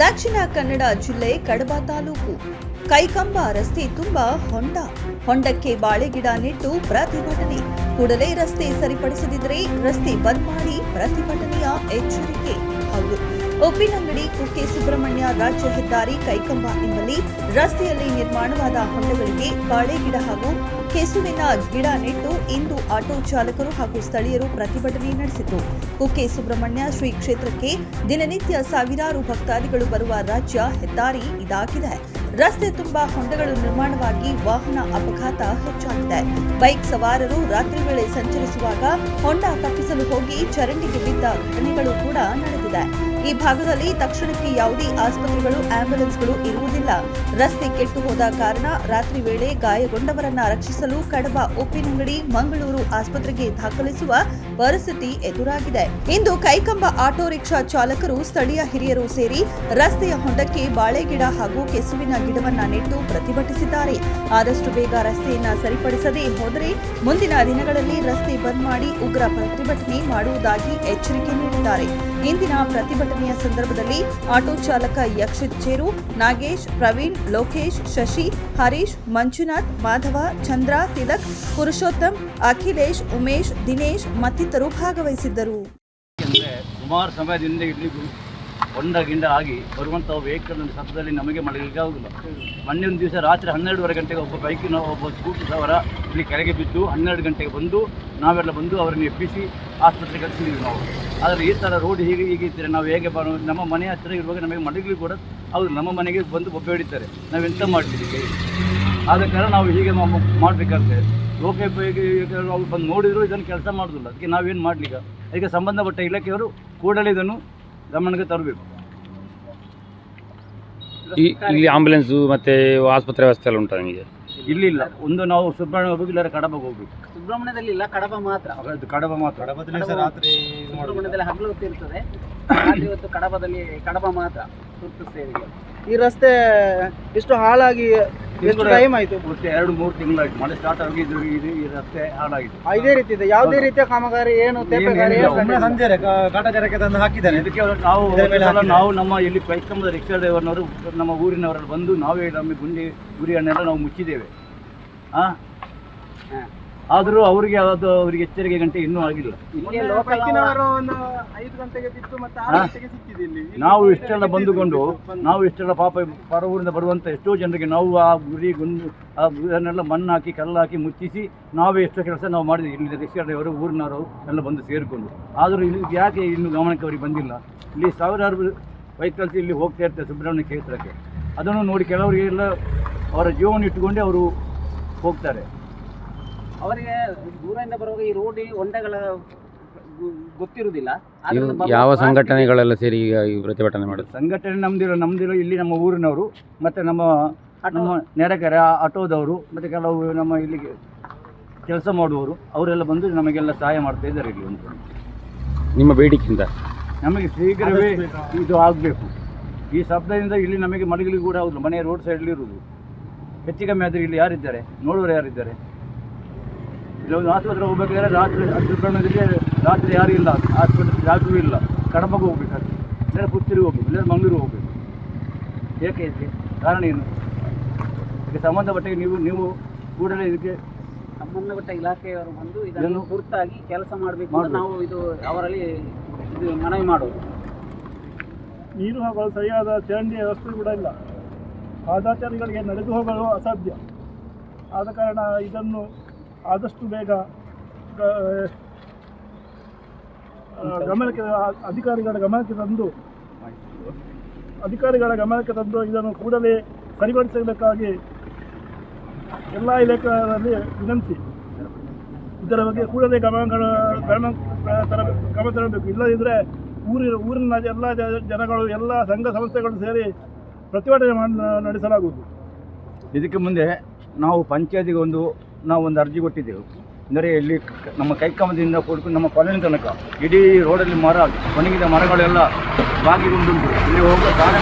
ದಕ್ಷಿಣ ಕನ್ನಡ ಜಿಲ್ಲೆ ಕಡಬ ತಾಲೂಕು ಕೈಕಂಬ ರಸ್ತೆ ತುಂಬಾ ಹೊಂಡಕ್ಕೆ ಬಾಳೆಗಿಡ ನೆಟ್ಟು ಪ್ರತಿಭಟನೆ. ಕೂಡಲೇ ರಸ್ತೆ ಸರಿಪಡಿಸದಿದ್ದರೆ ರಸ್ತೆ ಬಂದ್ ಮಾಡಿ ಪ್ರತಿಭಟನೆಯ ಎಚ್ಚರಿಕೆ. ಹಾಗೂ ಉಪ್ಪಿನಂಗಡಿ ಕುಕ್ಕೆ ಸುಬ್ರಹ್ಮಣ್ಯ ರಾಜ್ಯ ಹೆದ್ದಾರಿ ಕೈಕಂಬ ಎಂಬಲ್ಲಿ ರಸ್ತೆಯಲ್ಲಿ ನಿರ್ಮಾಣವಾದ ಹೊಂಡಗಳಿಗೆ ಬಾಳೆಗಿಡ ಹಾಗೂ ಕೆಸುವಿನ ಗಿಡ ನೆಟ್ಟು ಇಂದು ಆಟೋ ಚಾಲಕರು ಹಾಗೂ ಸ್ಥಳೀಯರು ಪ್ರತಿಭಟನೆ ನಡೆಸಿದರು. ಕುಕ್ಕೆ ಸುಬ್ರಹ್ಮಣ್ಯ ಶ್ರೀ ಕ್ಷೇತ್ರಕ್ಕೆ ದಿನನಿತ್ಯ ಸಾವಿರಾರು ಭಕ್ತಾದಿಗಳು ಬರುವ ರಾಜ್ಯ ಹೆದ್ದಾರಿ ಇದಾಗಿದೆ. ರಸ್ತೆ ತುಂಬಾ ಹೊಂಡಗಳು ನಿರ್ಮಾಣವಾಗಿ ವಾಹನ ಅಪಘಾತ ಹೆಚ್ಚಾಗಿದೆ. ಬೈಕ್ ಸವಾರರು ರಾತ್ರಿ ವೇಳೆ ಸಂಚರಿಸುವಾಗ ಹೊಂಡ ತಪ್ಪಿಸಲು ಹೋಗಿ ಚರಂಡಿಗೆ ಬಿದ್ದ ಘಟನೆಗಳು ಕೂಡ ನಡೆದಿದೆ. ಈ ಭಾಗದಲ್ಲಿ ತಕ್ಷಣಕ್ಕೆ ಯಾವುದೇ ಆಸ್ಪತ್ರೆಗಳು ಆಂಬ್ಯುಲೆನ್ಸ್ಗಳು ಇರುವುದಿಲ್ಲ. ರಸ್ತೆ ಕೆಟ್ಟು ಹೋದ ಕಾರಣ ರಾತ್ರಿ ವೇಳೆ ಗಾಯಗೊಂಡವರನ್ನ ರಕ್ಷಿಸಲು ಕಡಬ, ಉಪ್ಪಿನಂಗಡಿ, ಮಂಗಳೂರು ಆಸ್ಪತ್ರೆಗೆ ದಾಖಲಿಸುವ ಪರಿಸ್ಥಿತಿ ಎದುರಾಗಿದೆ. ಇಂದು ಕೈಕಂಬ ಆಟೋ ರಿಕ್ಷಾ ಚಾಲಕರು, ಸ್ಥಳೀಯ ಹಿರಿಯರು ಸೇರಿ ರಸ್ತೆಯ ಹೊಂಡಕ್ಕೆ ಬಾಳೆಗಿಡ ಹಾಗೂ ಕೆಸುವಿನ ಗಿಡವನ್ನ ನೆಟ್ಟು ಪ್ರತಿಭಟಿಸಿದ್ದಾರೆ. ಆದಷ್ಟು ಬೇಗ ರಸ್ತೆಯನ್ನ ಸರಿಪಡಿಸದೇ ಹೋದರೆ ಮುಂದಿನ ದಿನಗಳಲ್ಲಿ ರಸ್ತೆ ಬಂದ್ ಮಾಡಿ ಉಗ್ರ ಪ್ರತಿಭಟನೆ ಮಾಡುವುದಾಗಿ ಎಚ್ಚರಿಕೆ ನೀಡಿದ್ದಾರೆ. ಇಂದಿನ ಪ್ರತಿಭಟನೆಯ ಸಂದರ್ಭದಲ್ಲಿ ಆಟೋ ಚಾಲಕ ಯಕ್ಷಿತ್ ಚೇರು, ನಾಗೇಶ್, ಪ್ರವೀಣ್, ಲೋಕೇಶ್, ಶಶಿ, ಹರೀಶ್, ಮಂಜುನಾಥ್, ಮಾಧವ, ಚಂದ್ರ, ತಿಲಕ್, ಪುರುಷೋತ್ತಮ್, ಅಖಿಲೇಶ್, ಉಮೇಶ್, ದಿನೇಶ್ ಮತ್ತಿತರರು ಭಾಗವಹಿಸಿದ್ದರು. ಸುಮಾರು ಸಮಯದಿಂದ ಇಲ್ಲಿ ಹೊಂಡ ಗಿಂಡ ಆಗಿ ಬರುವಂಥ ವೆಹಿಕಲ್ ಶಬ್ದದಲ್ಲಿ ನಮಗೆ ಮಲಗಲಿಕ್ಕೆ ಆಗುದಿಲ್ಲ. ಮೊನ್ನೆ ಒಂದು ದಿವಸ ರಾತ್ರಿ 12:30 ಗಂಟೆಗೆ ಒಬ್ಬ ಸ್ಕೂಟರ್ ಸವಾರ ಇಲ್ಲಿ ಕೆಳಗೆ ಬಿದ್ದು 12 ಗಂಟೆಗೆ ಬಂದು ನಾವೆಲ್ಲ ಬಂದು ಅವರನ್ನು ಎಬ್ಬಿಸಿ ಆಸ್ಪತ್ರೆಗೆ ಕಳಿಸಿದ್ದೀವಿ ನಾವು. ಆದರೆ ಈ ಥರ ರೋಡ್ ಹೀಗೆ ಇದ್ದರೆ ನಾವು ಹೇಗೆ ನಮ್ಮ ಮನೆ ಹತ್ತಿರ ಇರುವಾಗ ನಮಗೆ ಮಲಗಲಿಕ್ಕೆ ಕೂಡ ಹೌದು, ನಮ್ಮ ಮನೆಗೆ ಬಂದು ಬೊಬ್ಬೆ ಹಿಡಿತಾರೆ. ನಾವೆಂತ ಮಾಡಲಿಕ್ಕೆ? ಆದ ಕಾರಣ ನಾವು ಹೀಗೆ ಮಾಡಬೇಕಾಗ್ತದೆ. ಲೋಕೋಪಯೋಗಿ ನಾವು ಬಂದು ನೋಡಿದ್ರು ಇದನ್ನು ಕೆಲಸ ಮಾಡೋದಿಲ್ಲ. ಅದಕ್ಕೆ ನಾವೇನು ಮಾಡಲಿಕ್ಕೆ? ಅದಕ್ಕೆ ಸಂಬಂಧಪಟ್ಟ ಇಲಾಖೆಯವರು ಕೂಡಲೇ ಇದನ್ನು ಗಮನಕ್ಕೆ ತರಬೇಕು. ಇಲ್ಲಿ ಆಂಬುಲೆನ್ಸ್ ಮತ್ತೆ ಆಸ್ಪತ್ರೆ ವ್ಯವಸ್ಥೆ ಎಲ್ಲ ಉಂಟಾ ನಿಮಗೆ? ಇಲ್ಲ. ಒಂದು ನಾವು ಸುಬ್ರಹ್ಮಣ್ಯ ಹೋಗ್ಬೇಕು, ಇಲ್ಲ ಕಡಬಗೆ ಹೋಗ್ಬೇಕು. ಸುಬ್ರಹ್ಮಣ್ಯದಲ್ಲಿ ಇಲ್ಲ, ಕಡಬ ಮಾತ್ರ. ಕಡಬ ಮಾತ್ರ. ರಾತ್ರಿ ಸುಬ್ರಹ್ಮಣ್ಯದಲ್ಲಿ ಹಗಲು ಹೊತ್ತು ಇರ್ತದೆ, ಇವತ್ತು ಕಡಬ ಮಾತ್ರ ತುರ್ತು ಸೇವೆಗೆ. ಈ ರಸ್ತೆ ಇಷ್ಟು ಹಾಳಾಗಿ ಎಷ್ಟು ಟೈಮ್ ಆಯಿತು? 2-3 ತಿಂಗಳಾಯ್ತು. ಮಳೆ ಸ್ಟಾರ್ಟ್ ಆಗಿದ್ದು ಈ ರಸ್ತೆ ಹಾಳಾಗಿದೆ. ಇದೇ ರೀತಿ ಇದೆ, ಯಾವುದೇ ರೀತಿಯ ಕಾಮಗಾರಿ ಏನು ಸಂಜೆ ಕಾಟಾಚಾರಕ್ಕೆ ತಂದು ಹಾಕಿದ್ದಾರೆ. ಇದಕ್ಕೆ ನಾವು ನಮ್ಮ ಇಲ್ಲಿ ಕೈಕಂಬದ ರಿಕ್ಷಾ ಡ್ರೈವರ್ನವರು ನಮ್ಮ ಊರಿನವರೆಲ್ಲ ಬಂದು ನಾವೇ ನಮ್ಮ ಗುರಿಯನ್ನೆಲ್ಲ ನಾವು ಮುಚ್ಚಿದ್ದೇವೆ. ಆದರೂ ಅವರಿಗೆ ಎಚ್ಚರಿಕೆ ಗಂಟೆ ಇನ್ನೂ ಆಗಿಲ್ಲ. ನಾವು ಇಷ್ಟೆಲ್ಲ ಬಂದುಕೊಂಡು ನಾವು ಇಷ್ಟೆಲ್ಲ ಪರ ಊರಿಂದ ಬರುವಂಥ ಎಷ್ಟೋ ಜನರಿಗೆ ನಾವು ಆ ಗುರಿಯನ್ನೆಲ್ಲ ಮಣ್ಣು ಹಾಕಿ ಕಲ್ಲು ಹಾಕಿ ಮುಚ್ಚಿಸಿ ನಾವೇ ಎಷ್ಟೋ ಕೆಲಸ ನಾವು ಮಾಡಿದ್ವಿ. ಇಲ್ಲಿ ರಿಕ್ಷಾ ಡ್ರೈವರು ಊರಿನವರು ಎಲ್ಲ ಬಂದು ಸೇರಿಕೊಂಡು. ಆದರೂ ಇಲ್ಲಿ ಯಾಕೆ ಇನ್ನೂ ಗಮನಕ್ಕೆ ಅವರಿಗೆ ಬಂದಿಲ್ಲ? ಇಲ್ಲಿ ಸಾವಿರಾರು ವೆಹಿಕಲ್ಸ್ ಇಲ್ಲಿ ಹೋಗ್ತಾ ಇರ್ತಾರೆ ಸುಬ್ರಹ್ಮಣ್ಯ ಕ್ಷೇತ್ರಕ್ಕೆ. ಅದನ್ನು ನೋಡಿ ಕೆಲವರಿಗೆಲ್ಲ ಅವರ ಜೀವನ ಇಟ್ಟುಕೊಂಡೇ ಅವರು ಹೋಗ್ತಾರೆ. ಅವರಿಗೆ ದೂರದಿಂದ ಬರುವಾಗ ಈ ರೋಡ್ ಹೊಂಡಗಳ ಗೊತ್ತಿರುವುದಿಲ್ಲ. ಯಾವ ಸಂಘಟನೆಗಳೆಲ್ಲ ಸೇರಿ ಈ ಪ್ರತಿಭಟನೆ ಮಾಡೋದು? ಸಂಘಟನೆ ನಮ್ದಿರೋ ಇಲ್ಲಿ ನಮ್ಮ ಊರಿನವರು ಮತ್ತು ನಮ್ಮ ನೆರೆಕೆರೆ ಆಟೋದವರು ಮತ್ತು ಕೆಲವು ನಮ್ಮ ಇಲ್ಲಿಗೆ ಕೆಲಸ ಮಾಡುವವರು ಅವರೆಲ್ಲ ಬಂದು ನಮಗೆಲ್ಲ ಸಹಾಯ ಮಾಡ್ತಾ ಇದ್ದಾರೆ. ಇಲ್ಲಿ ಒಂದು ನಿಮ್ಮ ಬೇಡಿಕೆಯಿಂದ ನಮಗೆ ಶೀಘ್ರವೇ ಇದು ಆಗಬೇಕು. ಈ ಶಬ್ದದಿಂದ ಇಲ್ಲಿ ನಮಗೆ ಮಲಗಲಿಕ್ಕೆ ಕೂಡ ಹೌದು. ಮನೆ ರೋಡ್ ಸೈಡ್ಲಿರುವುದು ಹೆಚ್ಚು ಕಮ್ಮಿ ಆದರೆ ಇಲ್ಲಿ ಯಾರಿದ್ದಾರೆ? ನೋಡುವವರು ಯಾರಿದ್ದಾರೆ? ಇಲ್ಲೊಂದು ಆಸ್ಪತ್ರೆ ಹೋಗ್ಬೇಕಾದ್ರೆ ರಾತ್ರಿ ಯಾರೂ ಇಲ್ಲ, ಆಸ್ಪತ್ರೆ ಯಾರೂ ಇಲ್ಲ. ಕಡಬಗೆ ಹೋಗ್ಬೇಕಾಗ್ತದೆ, ಇಲ್ಲ ಪುತ್ತೂರಿಗೆ ಹೋಗ್ಬೇಕು, ಇಲ್ಲ ಮಂಗಳೂರು ಹೋಗ್ಬೇಕು. ಏಕೆ ಇದಕ್ಕೆ ಕಾರಣ ಏನು? ಇದಕ್ಕೆ ಸಂಬಂಧಪಟ್ಟ ನೀವು ಕೂಡಲೇ ಇದಕ್ಕೆ ಸಂಬಂಧಪಟ್ಟ ಇಲಾಖೆಯವರು ಬಂದು ಇದನ್ನು ತುರ್ತಾಗಿ ಕೆಲಸ ಮಾಡಬೇಕು. ನಾವು ಇದು ಅವರಲ್ಲಿ ಇದು ಮನವಿ ಮಾಡೋದು. ನೀರು ಹೋಗಲು ಸರಿಯಾದ ಚರಂಡಿ ವ್ಯವಸ್ಥೆ ಕೂಡ ಇಲ್ಲ. ಪಾದಾಚಾರಿಗಳಿಗೆ ನಡೆದು ಹೋಗಲು ಅಸಾಧ್ಯ. ಆದ ಕಾರಣ ಇದನ್ನು ಆದಷ್ಟು ಬೇಗ ಅಧಿಕಾರಿಗಳ ಗಮನಕ್ಕೆ ತಂದು ಇದನ್ನು ಕೂಡಲೇ ಸರಿಪಡಿಸಬೇಕಾಗಿ ಎಲ್ಲ ಇಲಾಖೆಗಳಲ್ಲಿ ವಿನಂತಿ. ಇದರ ಬಗ್ಗೆ ಕೂಡಲೇ ಗಮನ ತರಬೇಕು. ಇಲ್ಲದಿದ್ದರೆ ಊರಿನ ಎಲ್ಲ ಜನಗಳು, ಎಲ್ಲ ಸಂಘ ಸಂಸ್ಥೆಗಳು ಸೇರಿ ಪ್ರತಿಭಟನೆ ನಡೆಸಲಾಗುವುದು. ಇದಕ್ಕೆ ಮುಂದೆ ನಾವು ಪಂಚಾಯತಿಗೆ ನಾವು ಒಂದು ಅರ್ಜಿ ಕೊಟ್ಟಿದ್ದೆವು. ಅಂದರೆ ಇಲ್ಲಿ ನಮ್ಮ ಕೈಕಂಬದಿಂದ ಕೊಡ್ಕೊಂಡು ನಮ್ಮ ಕಾಲೋನಿ ತನಕ ಇಡೀ ರೋಡಲ್ಲಿ ಒಣಗಿದ ಮರಗಳೆಲ್ಲ ಬಾಗಿಗೊಂಡುಂಟು. ಇಲ್ಲಿ ಹೋಗುವ ಕಾರ್ಯ